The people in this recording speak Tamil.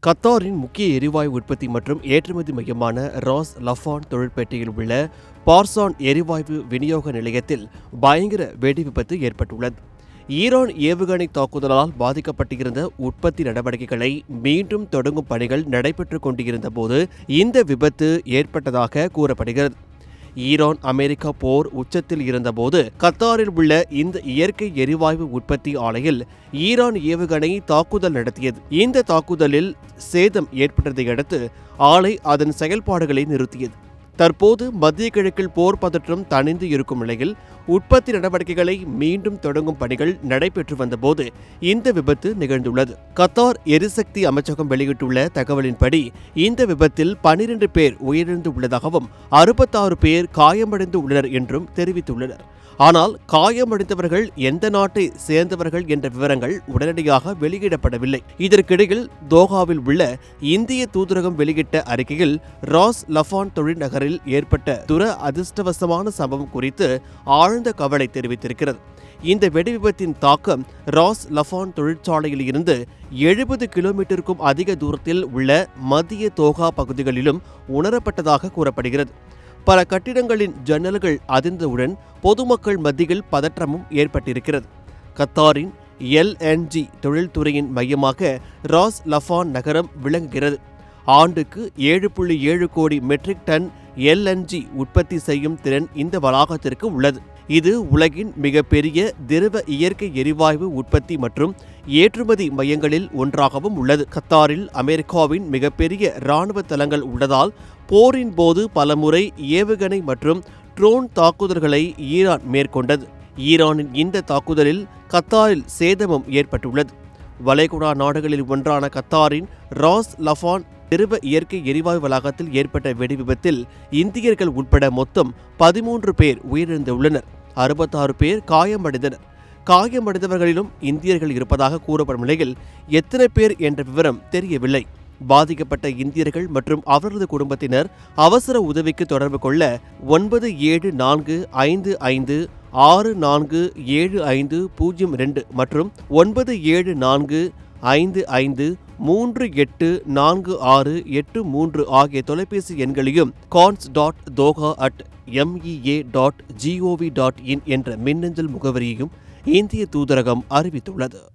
கத்தாரின் முக்கிய எரிவாயு உற்பத்தி மற்றும் ஏற்றுமதி மையமான ராஸ் லஃபான் தொழிற்பேட்டையில் உள்ள பார்சான் எரிவாயு விநியோக நிலையத்தில் பயங்கர வெடி விபத்து ஏற்பட்டுள்ளது. ஈரான் ஏவுகணை தாக்குதலால் பாதிக்கப்பட்டிருந்த உற்பத்தி நடவடிக்கைகளை மீண்டும் தொடங்கும் பணிகள் நடைபெற்றுக் கொண்டிருந்த போது இந்த விபத்து ஏற்பட்டதாக கூறப்படுகிறது. ஈரான் அமெரிக்கா போர் உச்சத்தில் இருந்தபோது கத்தாரில் உள்ள இந்த இயற்கை எரிவாயு உற்பத்தி ஆலையில் ஈரான் ஏவுகணை தாக்குதல் நடத்தியது. இந்த தாக்குதலில் சேதம் ஏற்பட்டதை அடுத்து ஆலை அதன் செயல்பாடுகளை நிறுத்தியது. தற்போது மத்திய கிழக்கில் போர் பதற்றம் தணிந்து இருக்கும் நிலையில் உற்பத்தி நடவடிக்கைகளை மீண்டும் தொடங்கும் பணிகள் நடைபெற்று வந்தபோது இந்த விபத்து நிகழ்ந்துள்ளது. கத்தார் எரிசக்தி அமைச்சகம் வெளியிட்டுள்ள தகவலின்படி இந்த விபத்தில் 12 பேர் உயிரிழந்து உள்ளதாகவும் 66 பேர் காயமடைந்து உள்ளனர் என்றும் தெரிவித்துள்ளனர். ஆனால் காயமடைந்தவர்கள் எந்த நாட்டை சேர்ந்தவர்கள் என்ற விவரங்கள் உடனடியாக வெளியிடப்படவில்லை. இதற்கிடையில் தோஹாவில் உள்ள இந்திய தூதரகம் வெளியிட்ட அறிக்கையில் ராஸ் லஃபான் தொழில் நகரில் ஏற்பட்ட அதிர்ஷ்டவசமான சம்பவம் குறித்து ஆழ்ந்த கவலை தெரிவித்திருக்கிறது. இந்த வெடிவிபத்தின் தாக்கம் ராஸ் லஃபான் தொழிற்சாலையில் இருந்து 70 கிலோமீட்டருக்கும் அதிக தூரத்தில் உள்ள மத்திய தோஹா பகுதிகளிலும் உணரப்பட்டதாக கூறப்படுகிறது. பல கட்டிடங்களின் ஜன்னல்கள் அதிர்ந்தவுடன் பொதுமக்கள் மத்தியில் பதற்றமும் ஏற்பட்டிருக்கிறது. கத்தாரின் LNG தொழில்துறையின் மையமாக ராஸ் லஃபான் நகரம் விளங்குகிறது. ஆண்டுக்கு 7.7 கோடி மெட்ரிக் டன் LNG உற்பத்தி செய்யும் திறன் இந்த வளாகத்திற்கு உள்ளது. இது உலகின் மிகப்பெரிய திரவ இயற்கை எரிவாயு உற்பத்தி மற்றும் ஏற்றுமதி மையங்களில் ஒன்றாகவும் உள்ளது. கத்தாரில் அமெரிக்காவின் மிகப்பெரிய இராணுவ தளங்கள் உள்ளதால் போரின் போது பலமுறை ஏவுகணை மற்றும் ட்ரோன் தாக்குதல்களை ஈரான் மேற்கொண்டது. ஈரானின் இந்த தாக்குதலில் கத்தாரில் சேதமும் ஏற்பட்டுள்ளது. வளைகுடா நாடுகளில் ஒன்றான கத்தாரின் ராஸ் லஃபான் திரவ இயற்கை எரிவாயு வளாகத்தில் ஏற்பட்ட வெடி விபத்தில் இந்தியர்கள் உட்பட மொத்தம் 13 பேர் உயிரிழந்துள்ளனர். 66 பேர் காயமடைந்தனர். காயமடைந்தவர்களிலும் இந்தியர்கள் இருப்பதாக கூறப்படும் நிலையில் எத்தனை பேர் என்ற விவரம் தெரியவில்லை. பாதிக்கப்பட்ட இந்தியர்கள் மற்றும் அவரது குடும்பத்தினர் அவசர உதவிக்கு தொடர்பு கொள்ள 9745564750 மற்றும் 974555384683 ஆகிய தொலைபேசி எண்களையும் cons.doha@mea.gov.in என்ற மின்னஞ்சல் முகவரியையும் இந்திய தூதரகம் அறிவித்துள்ளது.